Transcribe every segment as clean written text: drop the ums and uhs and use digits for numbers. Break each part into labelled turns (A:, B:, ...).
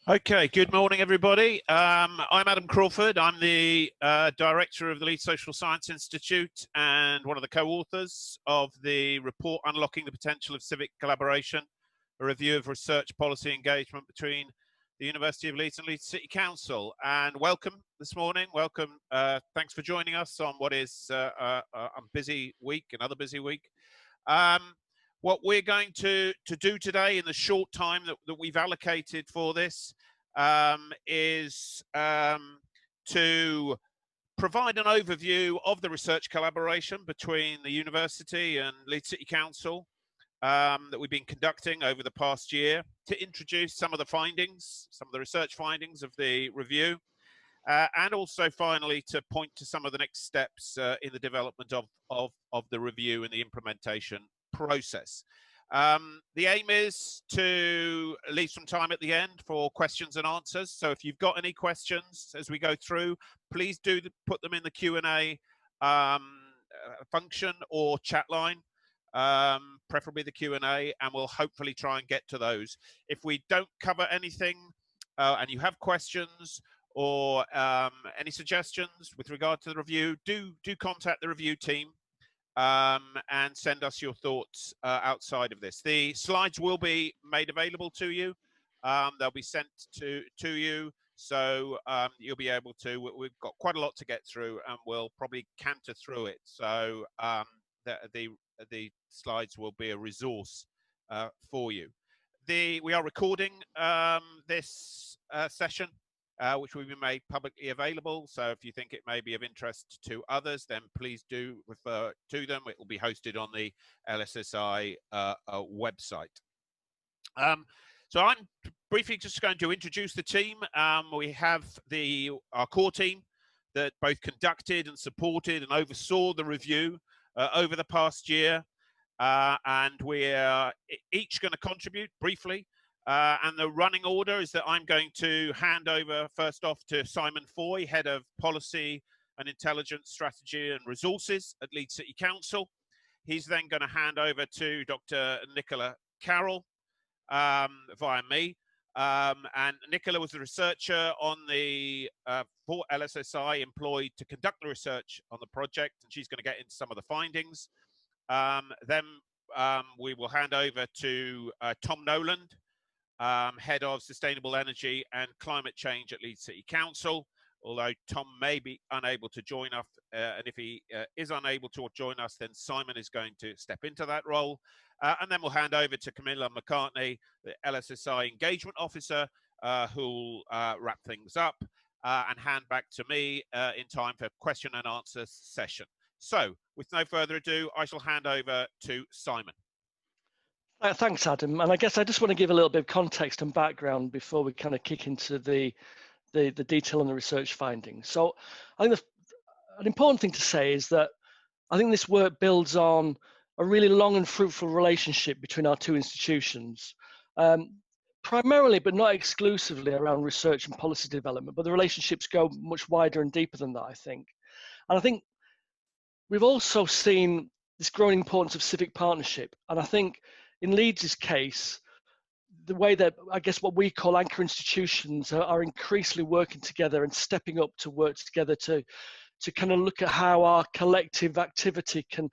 A: Okay, good morning, everybody. I'm Adam Crawford. I'm the director of the Leeds Social Sciences Institute and one of the co-authors of the report Unlocking the Potential of Civic Collaboration, a review of research policy engagement between the University of Leeds and Leeds City Council. And welcome this morning. Welcome. Thanks for joining us on what is a busy week, another busy week. What we're going to do today in the short time that we've allocated for this is to provide an overview of the research collaboration between the university and Leeds City Council that we've been conducting over the past year, to introduce some of the findings, some of the research findings of the review, and also finally to point to some of the next steps in the development of the review and the implementation process. The aim is to leave some time at the end for questions and answers. So if you've got any questions as we go through, please do put them in the Q&A function or chat line, preferably the Q&A, and we'll hopefully try and get to those. If we don't cover anything and you have questions or any suggestions with regard to the review, do contact the review team and send us your thoughts outside of this. The slides will be made available to you. They'll be sent to you, so you'll be able to. We've got quite a lot to get through, and we'll probably canter through it. So the slides will be a resource for you. We are recording this session, which will be made publicly available. So if you think it may be of interest to others, then please do refer to them. It will be hosted on the LSSI website. So I'm briefly just going to introduce the team. We have our core team that both conducted and supported and oversaw the review over the past year. And we're each going to contribute briefly. And the running order is that I'm going to hand over first off to Simon Foy, Head of Policy and Intelligence Strategy and Resources at Leeds City Council. He's then going to hand over to Dr. Nicola Carroll via me. And Nicola was the researcher on for LSSI employed to conduct the research on the project, and she's going to get into some of the findings. Then we will hand over to Tom Knowland, Head of Sustainable Energy and Climate Change at Leeds City Council, although Tom may be unable to join us, and if he is unable to join us, then Simon is going to step into that role. And then we'll hand over to Camilla McCartney, the LSSI Engagement Officer, who'll wrap things up, and hand back to me in time for question and answer session. So, with no further ado, I shall hand over to Simon.
B: Thanks, Adam. And I guess I just want to give a little bit of context and background before we kind of kick into the detail on the research findings. So I think an important thing to say is that I think this work builds on a really long and fruitful relationship between our two institutions, primarily but not exclusively around research and policy development, but the relationships go much wider and deeper than that, I think. And I think we've also seen this growing importance of civic partnership. And I think in Leeds' case, the way that I guess what we call anchor institutions are increasingly working together and stepping up to work together to kind of look at how our collective activity can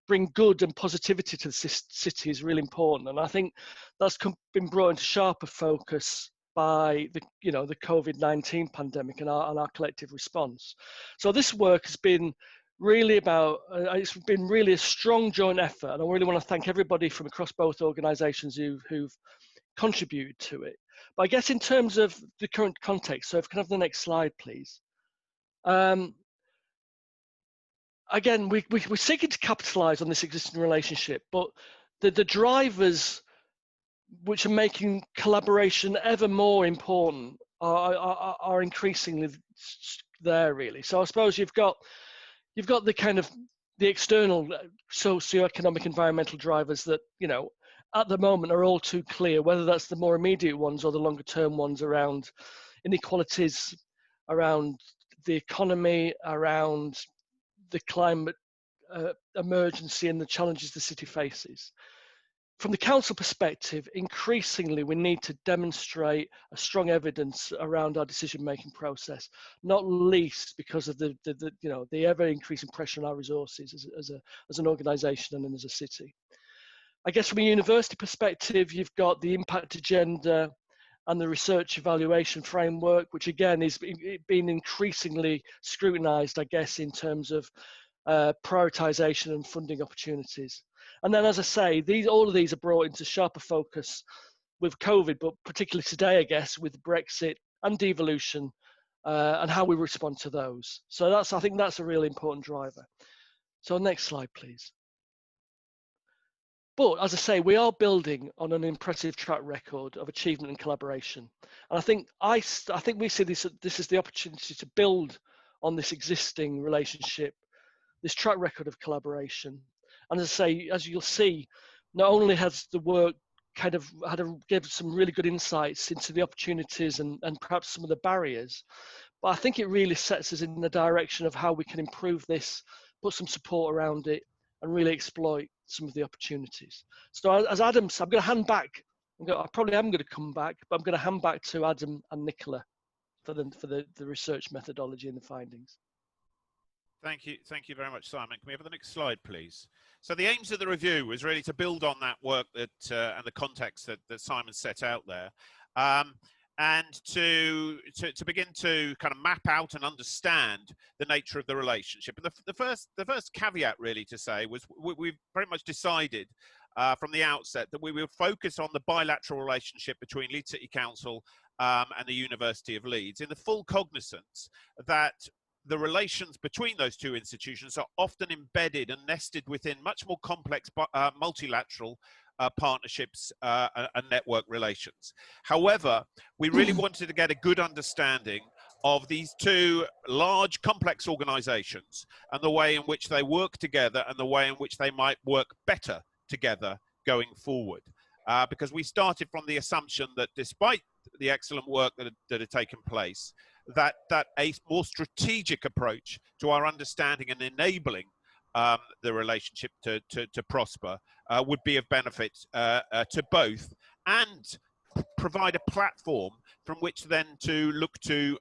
B: bring good and positivity to the city is really important. And I think that's been brought into sharper focus by the COVID-19 pandemic and our collective response. So this work has been really about, it's been really a strong joint effort, and I really want to thank everybody from across both organisations who've contributed to it. But I guess in terms of the current context, so if we can have the next slide, please. Again, we're seeking to capitalise on this existing relationship, but the drivers which are making collaboration ever more important are increasingly there, really. So I suppose you've got the kind of the external socioeconomic environmental drivers that, at the moment are all too clear, whether that's the more immediate ones or the longer term ones around inequalities, around the economy, around the climate emergency and the challenges the city faces. from the council perspective, increasingly we need to demonstrate a strong evidence around our decision-making process, not least because of the ever increasing pressure on our resources as an organisation and as a city. I guess from a university perspective, you've got the impact agenda and the research evaluation framework, which again is being increasingly scrutinised, I guess, in terms of prioritisation and funding opportunities. And then, as I say, all of these are brought into sharper focus with COVID, but particularly today, I guess, with Brexit and devolution and how we respond to those. So I think that's a really important driver. So next slide, please. But as I say, we are building on an impressive track record of achievement and collaboration. And I think we see this is the opportunity to build on this existing relationship, this track record of collaboration. And as I say, as you'll see, not only has the work kind of give some really good insights into the opportunities and perhaps some of the barriers, but I think it really sets us in the direction of how we can improve this, put some support around it, and really exploit some of the opportunities. So as Adam said, I'm going to hand back. I probably am going to come back, but I'm going to hand back to Adam and Nicola for the research methodology and the findings.
A: Thank you very much, Simon. Can we have the next slide, please? So the aims of the review was really to build on that work that and the context that Simon set out there, and to begin to kind of map out and understand the nature of the relationship. And the first caveat really to say was we've very much decided from the outset that we will focus on the bilateral relationship between Leeds City Council and the University of Leeds, in the full cognizance that the relations between those two institutions are often embedded and nested within much more complex multilateral partnerships and network relations. However, we really wanted to get a good understanding of these two large complex organizations and the way in which they work together and the way in which they might work better together going forward. Because we started from the assumption that despite the excellent work that had taken place, that a more strategic approach to our understanding and enabling the relationship to prosper would be of benefit to both, and provide a platform from which then to look to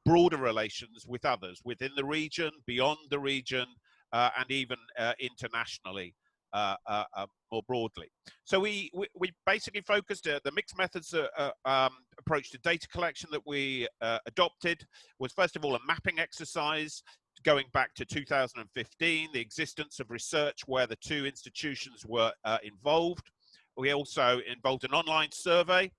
A: broader relations with others within the region, beyond the region, and even internationally. More broadly. So we basically focused the mixed methods approach to data collection that we adopted was first of all a mapping exercise going back to 2015, the existence of research where the two institutions were involved. We also involved an online survey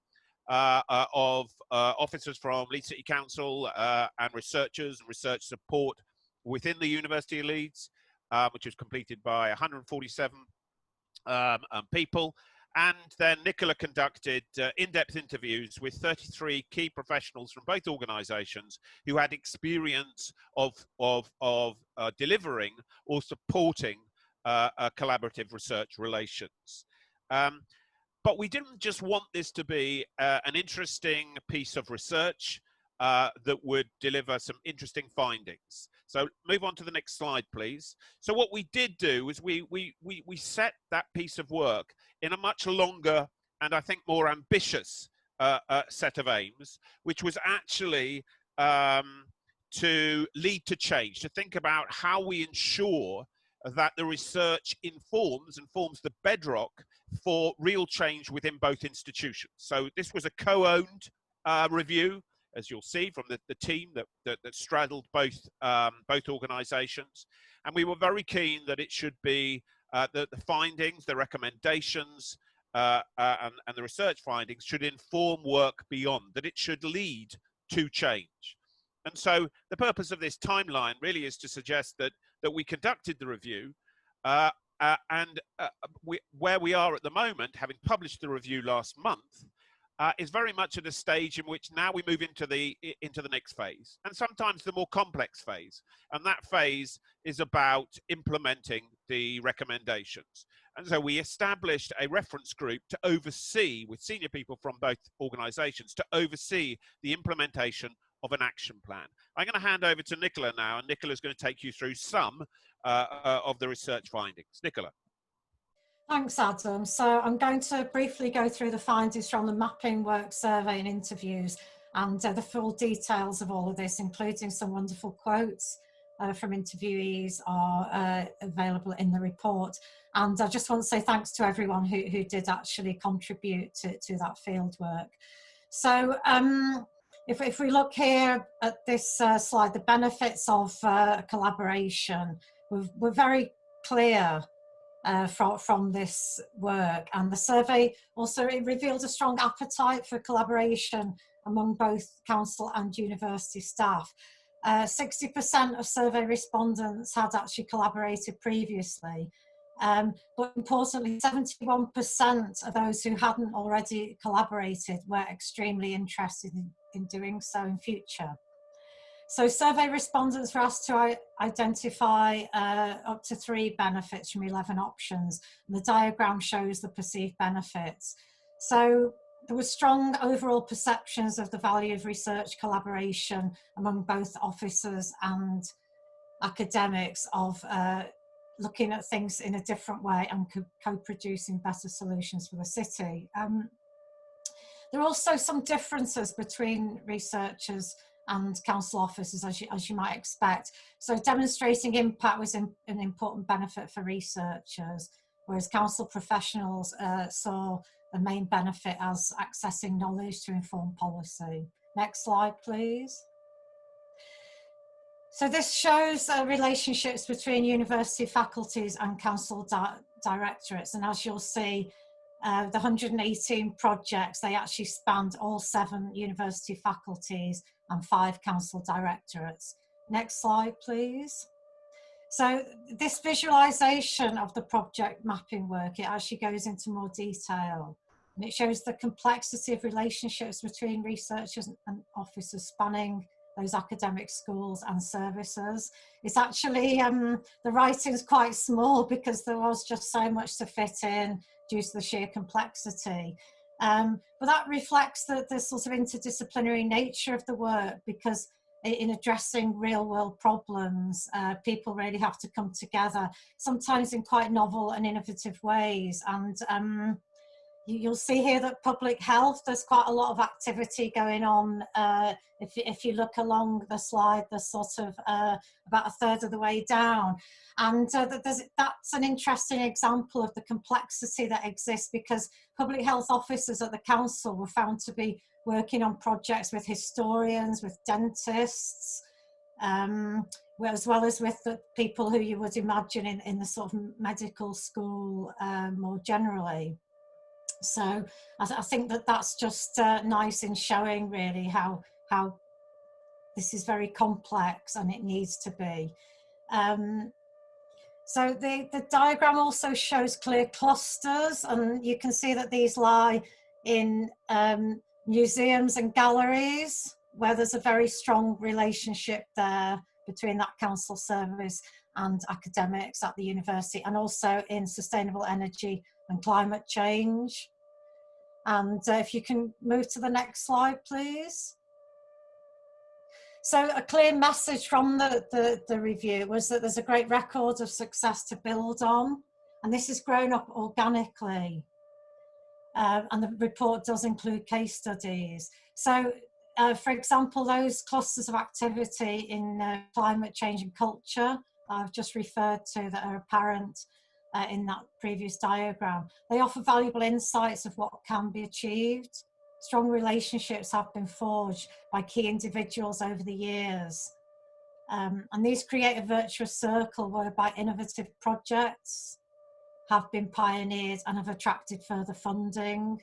A: of officers from Leeds City Council and researchers and research support within the University of Leeds, which was completed by 147 people. And then Nicola conducted in-depth interviews with 33 key professionals from both organisations who had experience of delivering or supporting collaborative research relations. But we didn't just want this to be an interesting piece of research that would deliver some interesting findings. So move on to the next slide, please. So what we did do is we set that piece of work in a much longer and I think more ambitious set of aims, which was actually to lead to change, to think about how we ensure that the research informs and forms the bedrock for real change within both institutions. So this was a co-owned review, as you'll see from the team that straddled both organisations, and we were very keen that it should be the findings, the recommendations, and the research findings should inform work beyond, that it should lead to change. And so the purpose of this timeline really is to suggest that we conducted the review, and where we are at the moment, having published the review last month, is very much at a stage in which now we move into the next phase, and sometimes the more complex phase, and that phase is about implementing the recommendations. And so we established a reference group to oversee, with senior people from both organisations, to oversee the implementation of an action plan. I'm going to hand over to Nicola now, and Nicola is going to take you through some of the research findings. Nicola.
C: Thanks, Adam. So I'm going to briefly go through the findings from the mapping work, survey and interviews, and the full details of all of this, including some wonderful quotes from interviewees, are available in the report. And I just want to say thanks to everyone who did actually contribute to that field work. So if we look here at this slide, the benefits of collaboration, we're very clear from this work, and the survey also revealed a strong appetite for collaboration among both council and university staff. 60% of survey respondents had actually collaborated previously, but importantly 71% of those who hadn't already collaborated were extremely interested in doing so in future. So survey respondents were asked to identify up to 3 benefits from 11 options. And the diagram shows the perceived benefits. So there were strong overall perceptions of the value of research collaboration among both officers and academics, of looking at things in a different way and co-producing better solutions for the city. There are also some differences between researchers and council officers, as you might expect. So demonstrating impact was an important benefit for researchers, whereas council professionals saw the main benefit as accessing knowledge to inform policy. Next slide, please. So this shows relationships between university faculties and council directorates, and as you'll see, the 118 projects, they actually spanned all 7 university faculties and 5 council directorates. Next slide, please. So this visualization of the project mapping work, it actually goes into more detail, and it shows the complexity of relationships between researchers and officers spanning those academic schools and services. It's actually, the writing's quite small because there was just so much to fit in due to the sheer complexity. But that reflects the sort of interdisciplinary nature of the work, because in addressing real world problems, people really have to come together, sometimes in quite novel and innovative ways. And you'll see here that public health, there's quite a lot of activity going on. If you look along the slide, there's sort of about a third of the way down. And that's an interesting example of the complexity that exists, because public health officers at the council were found to be working on projects with historians, with dentists, as well as with the people who you would imagine in the sort of medical school more generally. So I think that that's just nice in showing really how this is very complex, and it needs to be. So the diagram also shows clear clusters, and you can see that these lie in museums and galleries, where there's a very strong relationship there between that council service and academics at the university, and also in sustainable energy and climate change. And if you can move to the next slide, please. So a clear message from the review was that there's a great record of success to build on, and this has grown up organically. And the report does include case studies. So, for example, those clusters of activity in climate change and culture I've just referred to that are apparent in that previous diagram, they offer valuable insights of what can be achieved. Strong relationships have been forged by key individuals over the years. And these create a virtuous circle whereby innovative projects have been pioneered and have attracted further funding.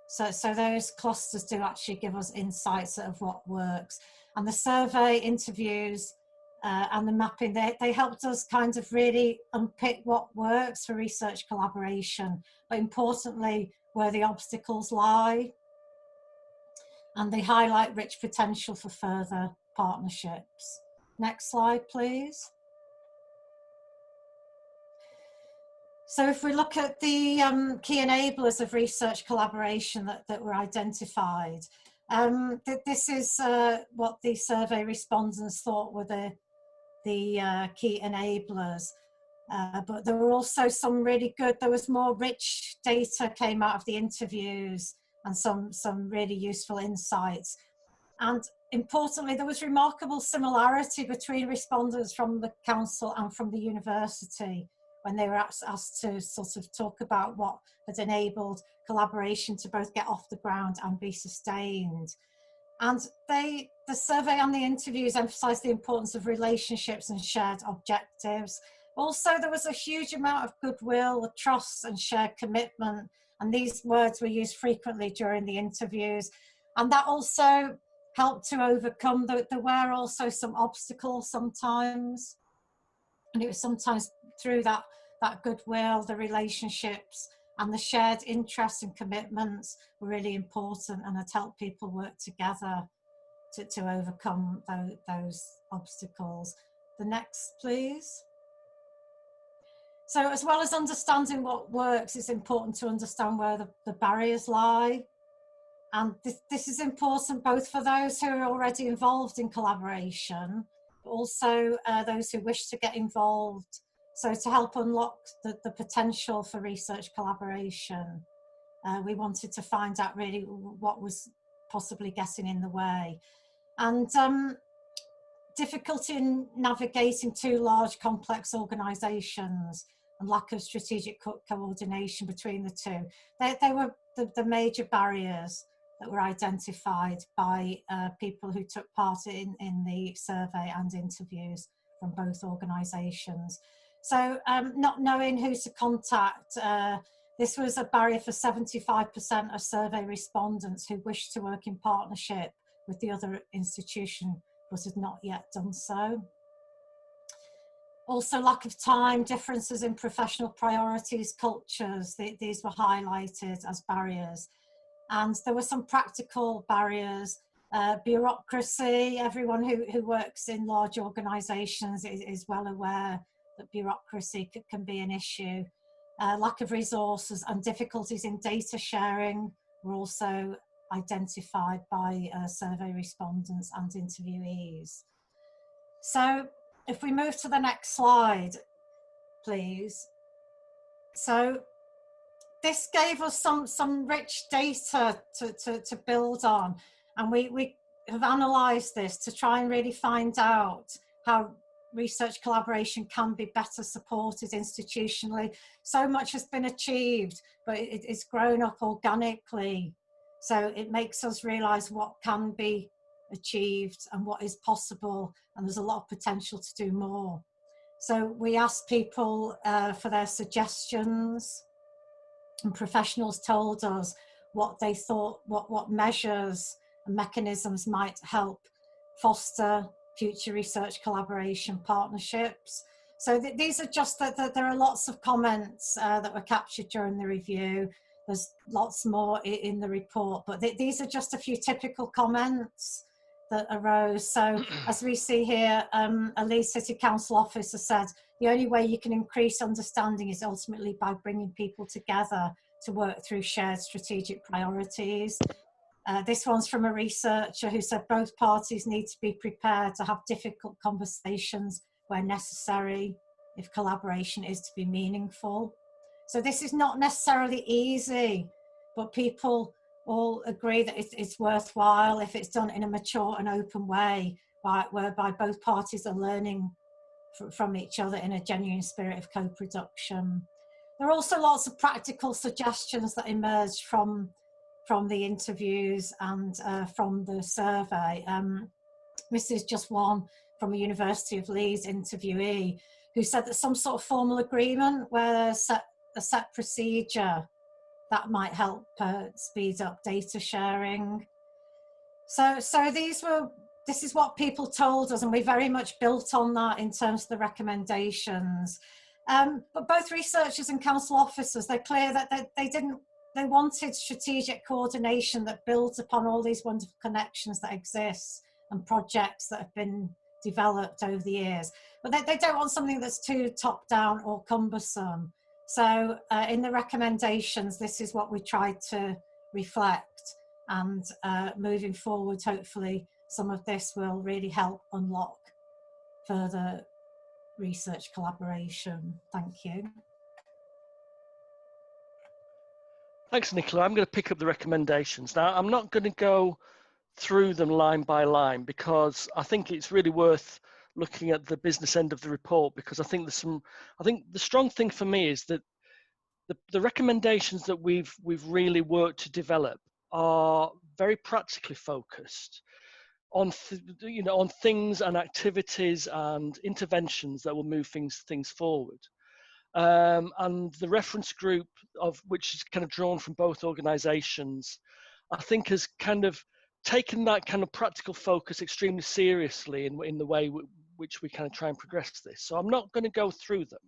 C: So those clusters do actually give us insights of what works. And the survey, interviews, and the mapping, they helped us kind of really unpick what works for research collaboration, but importantly, where the obstacles lie. And they highlight rich potential for further partnerships. Next slide, please. So if we look at the key enablers of research collaboration that were identified, this is what the survey respondents thought were the key enablers. But there were also some really good, there was more rich data came out of the interviews and some really useful insights. And importantly, there was remarkable similarity between respondents from the council and from the university when they were asked to sort of talk about what had enabled collaboration to both get off the ground and be sustained. And the survey and the interviews emphasised the importance of relationships and shared objectives. Also, there was a huge amount of goodwill, trust and shared commitment. And these words were used frequently during the interviews. And that also helped to overcome, there were also some obstacles sometimes. And it was sometimes through that goodwill, the relationships and the shared interests and commitments were really important and had helped people work together to overcome those obstacles. The next, please. So as well as understanding what works, it's important to understand where the barriers lie. And this is important both for those who are already involved in collaboration, but also those who wish to get involved. So to help unlock the potential for research collaboration, we wanted to find out really what was possibly getting in the way. And difficulty in navigating two large complex organisations and lack of strategic coordination between the two. They were the major barriers that were identified by people who took part in the survey and interviews from both organisations. So not knowing who to contact, this was a barrier for 75% of survey respondents who wished to work in partnership with the other institution but had not yet done so. Also, lack of time, differences in professional priorities, cultures, these were highlighted as barriers. And there were some practical barriers, bureaucracy. Everyone who works in large organisations is well aware that bureaucracy can be an issue. Lack of resources and difficulties in data sharing were also identified by survey respondents and interviewees. So if we move to the next slide, please. So this gave us some rich data to build on, and we have analysed this to try and really find out how research collaboration can be better supported institutionally. So much has been achieved, but it's grown up organically. So it makes us realise what can be achieved and what is possible, and there's a lot of potential to do more. So we asked people for their suggestions, and professionals told us what they thought, what measures and mechanisms might help foster future research collaboration partnerships. So these are just that there are lots of comments that were captured during the review. There's lots more in the report, but these are just a few typical comments that arose. So as we see here, a Leeds City Council officer said, the only way you can increase understanding is ultimately by bringing people together to work through shared strategic priorities. This one's from a researcher who said both parties need to be prepared to have difficult conversations where necessary if collaboration is to be meaningful. So this is not necessarily easy, but people all agree that it's worthwhile if it's done in a mature and open way, whereby both parties are learning from each other in a genuine spirit of co-production. There are also lots of practical suggestions that emerged from the interviews and from the survey. This is just one from a University of Leeds interviewee who said that some sort of formal agreement where there's a set procedure that might help speed up data sharing. So this is what people told us, and we very much built on that in terms of the recommendations. But both researchers and council officers, they're clear that they wanted strategic coordination that builds upon all these wonderful connections that exist and projects that have been developed over the years. But they don't want something that's too top-down or cumbersome. So in the recommendations, this is what we tried to reflect, and moving forward, hopefully some of this will really help unlock further research collaboration. Thank you.
B: Thanks, Nicola. I'm going to pick up the recommendations. Now, I'm not going to go through them line by line because I think it's really worth looking at the business end of the report, because I think the strong thing for me is that the recommendations that we've really worked to develop are very practically focused on on things and activities and interventions that will move things forward. And the reference group, of which is kind of drawn from both organisations, I think has kind of taken that kind of practical focus extremely seriously in the way which we kind of try and progress this. So I'm not going to go through them.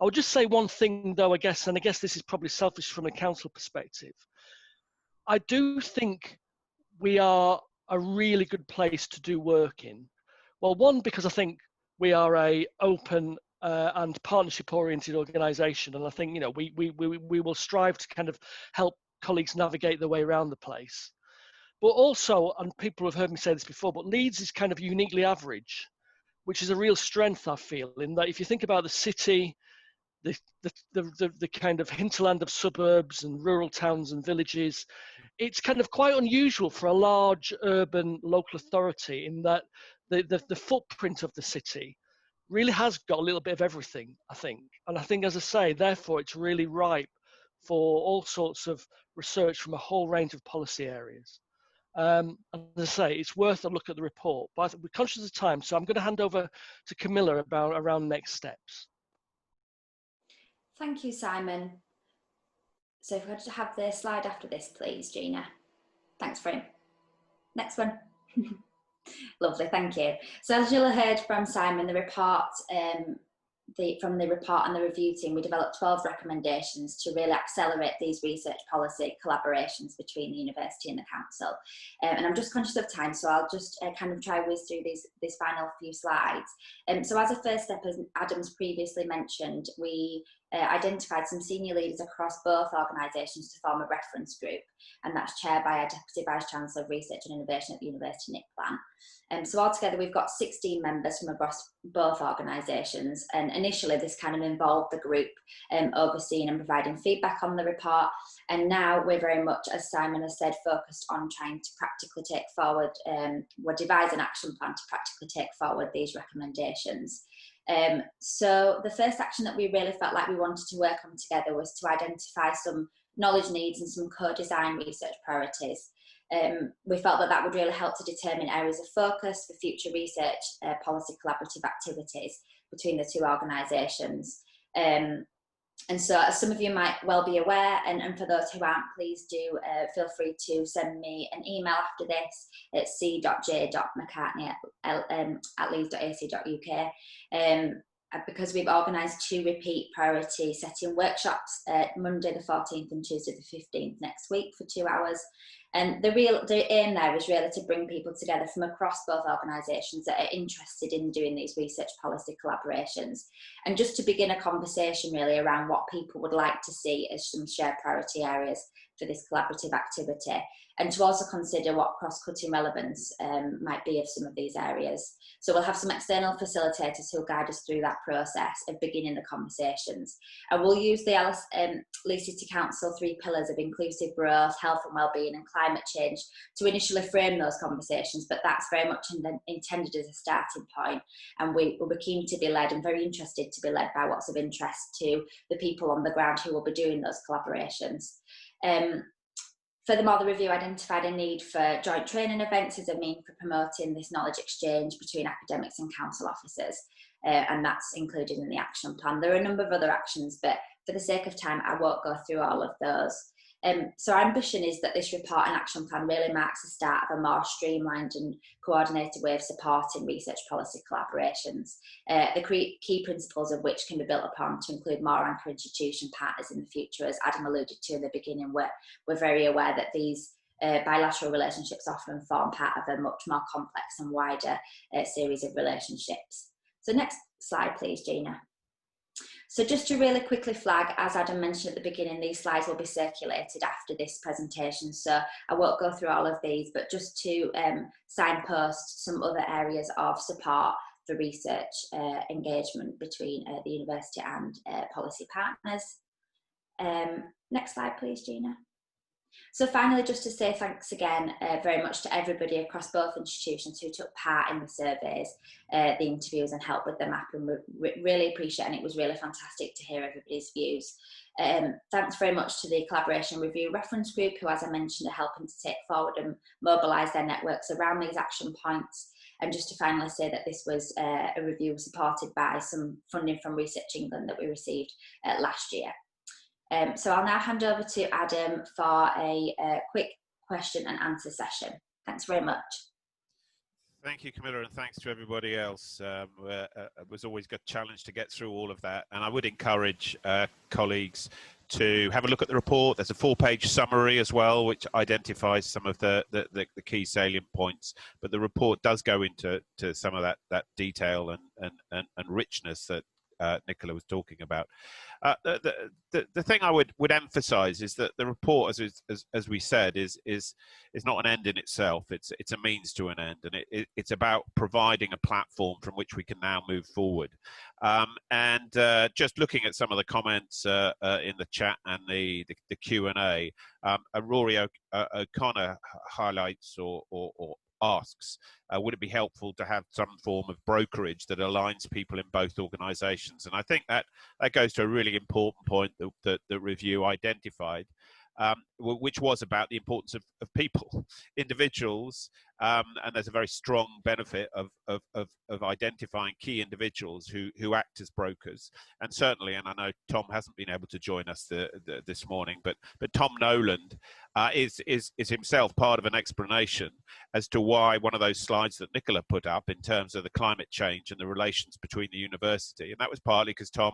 B: I would just say one thing though, I guess this is probably selfish from a council perspective. I do think we are a really good place to do work in. Well, one, because I think we are a open and partnership-oriented organisation, and I think we will strive to kind of help colleagues navigate their way around the place. But also, and people have heard me say this before, but Leeds is kind of uniquely average, which is a real strength, I feel, in that if you think about the city, the kind of hinterland of suburbs and rural towns and villages, it's kind of quite unusual for a large urban local authority in that the footprint of the city really has got a little bit of everything, I think. And I think, as I say, therefore, it's really ripe for all sorts of research from a whole range of policy areas. And as I say, it's worth a look at the report, but we're conscious of time, so I'm going to hand over to Camilla around next steps.
D: Thank you, Simon. So if we could have the slide after this, please, Gina. Thanks, Fran. Next one. Lovely, thank you. So as you'll have heard from Simon, the report, from the report and the review team, we developed 12 recommendations to really accelerate these research policy collaborations between the university and the council. And I'm just conscious of time, so I'll just kind of try and whiz through this final few slides. So as a first step, as Adam's previously mentioned, we identified some senior leaders across both organisations to form a reference group, and that's chaired by our Deputy Vice-Chancellor of Research and Innovation at the University, Nicola. So altogether we've got 16 members from across both organisations, and initially this kind of involved the group overseeing and providing feedback on the report, and now we're very much, as Simon has said, focused on trying to practically take forward, we'll devise an action plan to practically take forward these recommendations. So the first action that we really felt like we wanted to work on together was to identify some knowledge needs and some co-design research priorities. We felt that would really help to determine areas of focus for future research policy collaborative activities between the two organisations. And so, as some of you might well be aware, and for those who aren't, please do feel free to send me an email after this at c.j.mccartney@leeds.ac.uk. Because we've organised 2 repeat priority setting workshops Monday the 14th and Tuesday the 15th next week for 2 hours. And the aim there is really to bring people together from across both organisations that are interested in doing these research policy collaborations, and just to begin a conversation really around what people would like to see as some shared priority areas for this collaborative activity, and to also consider what cross-cutting relevance might be of some of these areas. So we'll have some external facilitators who'll guide us through that process of beginning the conversations. And we'll use the Leeds City Council 3 pillars of inclusive growth, health and wellbeing and climate change to initially frame those conversations, but that's very much intended as a starting point. And we'll be keen to be led and very interested to be led by what's of interest to the people on the ground who will be doing those collaborations. Furthermore, the review identified a need for joint training events as a means for promoting this knowledge exchange between academics and council officers, and that's included in the action plan. There are a number of other actions, but for the sake of time, I won't go through all of those. So our ambition is that this report and action plan really marks the start of a more streamlined and coordinated way of supporting research policy collaborations, the key principles of which can be built upon to include more anchor institution partners in the future. As Adam alluded to in the beginning, we're very aware that these bilateral relationships often form part of a much more complex and wider series of relationships. So next slide, please, Gina. So just to really quickly flag, as Adam mentioned at the beginning, these slides will be circulated after this presentation, so I won't go through all of these, but just to signpost some other areas of support for research engagement between the university and policy partners. Next slide, please, Gina. So finally, just to say thanks again very much to everybody across both institutions who took part in the surveys, the interviews, and helped with the map, and we really appreciate it, and it was really fantastic to hear everybody's views. Thanks very much to the Collaboration Review Reference Group, who, as I mentioned, are helping to take forward and mobilise their networks around these action points. And just to finally say that this was a review supported by some funding from Research England that we received last year. So I'll now hand over to Adam for a quick question and answer session. Thanks very much.
A: Thank you, Camilla, and thanks to everybody else. It was always a good challenge to get through all of that. And I would encourage colleagues to have a look at the report. There's a 4-page summary as well, which identifies some of the key salient points. But the report does go into some of that detail and richness that Nicola was talking about. The thing I would emphasise is that the report, as we said, is not an end in itself. It's a means to an end, and it's about providing a platform from which we can now move forward. Just looking at some of the comments in the chat and the Q&A, Rory O'Connor highlights or asks, would it be helpful to have some form of brokerage that aligns people in both organisations? And I think that goes to a really important point that the review identified, which was about the importance of people, individuals, and there's a very strong benefit of identifying key individuals who act as brokers. And certainly, and I know Tom hasn't been able to join us this morning, but Tom Knowland is himself part of an explanation as to why one of those slides that Nicola put up in terms of the climate change and the relations between the university, and that was partly because Tom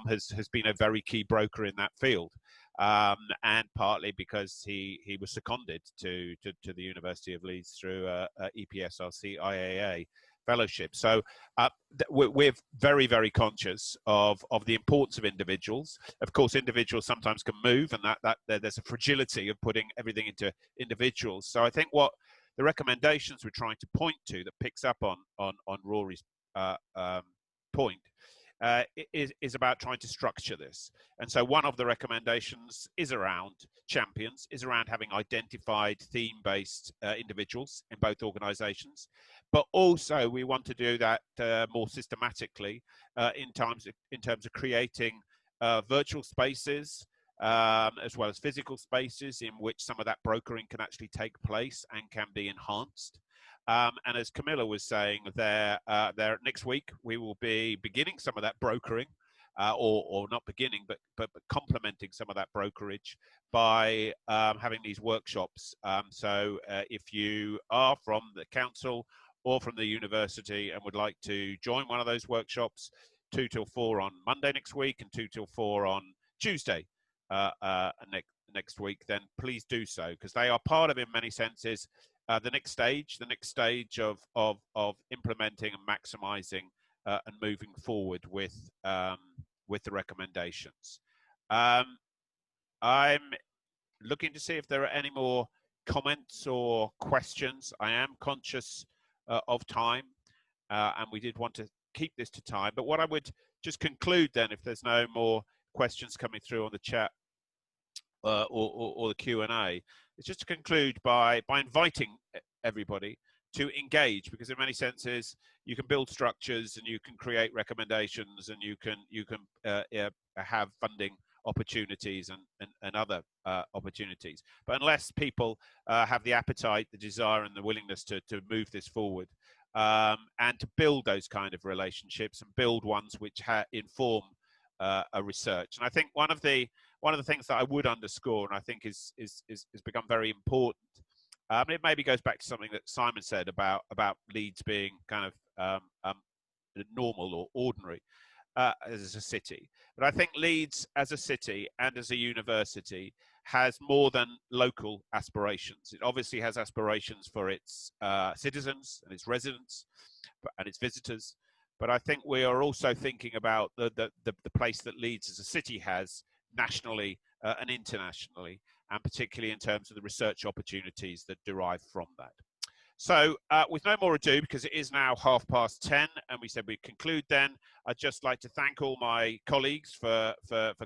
A: has been a very key broker in that field. And partly because he was seconded to the University of Leeds through EPSRC IAA fellowship. So we're very, very conscious of the importance of individuals. Of course, individuals sometimes can move, and that there's a fragility of putting everything into individuals. So I think what the recommendations we're trying to point to that picks up on Rory's point is about trying to structure this. And so one of the recommendations is around champions, is around having identified theme-based individuals in both organisations. But also we want to do that more systematically in terms of creating virtual spaces, as well as physical spaces in which some of that brokering can actually take place and can be enhanced. And as Camilla was saying, there next week we will be beginning some of that brokering, or not beginning, but complementing some of that brokerage by having these workshops. So if you are from the council or from the university and would like to join one of those workshops, 2 till 4 on Monday next week and 2 till 4 on Tuesday next week, then please do so, because they are part of, in many senses, the next stage of implementing and maximising and moving forward with the recommendations. I'm looking to see if there are any more comments or questions. I am conscious of time, and we did want to keep this to time. But what I would just conclude then, if there's no more questions coming through on the chat or the Q&A, is just to conclude by inviting everybody to engage, because in many senses you can build structures and you can create recommendations and you can have funding opportunities and other opportunities. But unless people have the appetite, the desire and the willingness to move this forward, and to build those kind of relationships and build ones which inform a research. And I think one of the things that I would underscore, and I think is become very important, it maybe goes back to something that Simon said about Leeds being kind of normal or ordinary as a city. But I think Leeds as a city and as a university has more than local aspirations. It obviously has aspirations for its citizens and its residents and its visitors. But I think we are also thinking about the place that Leeds as a city has nationally and internationally, and particularly in terms of the research opportunities that derive from that. So with no more ado, because it is now 10:30 and we said we'd conclude then, I'd just like to thank all my colleagues for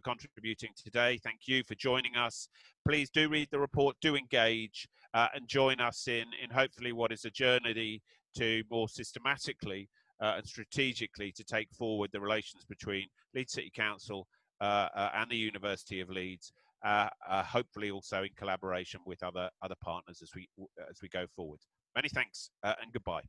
A: contributing today. Thank you for joining us. Please do read the report, do engage, and join us in hopefully what is a journey to more systematically and strategically to take forward the relations between Leeds City Council and the University of Leeds, hopefully also in collaboration with other partners as we go forward. Many thanks and goodbye.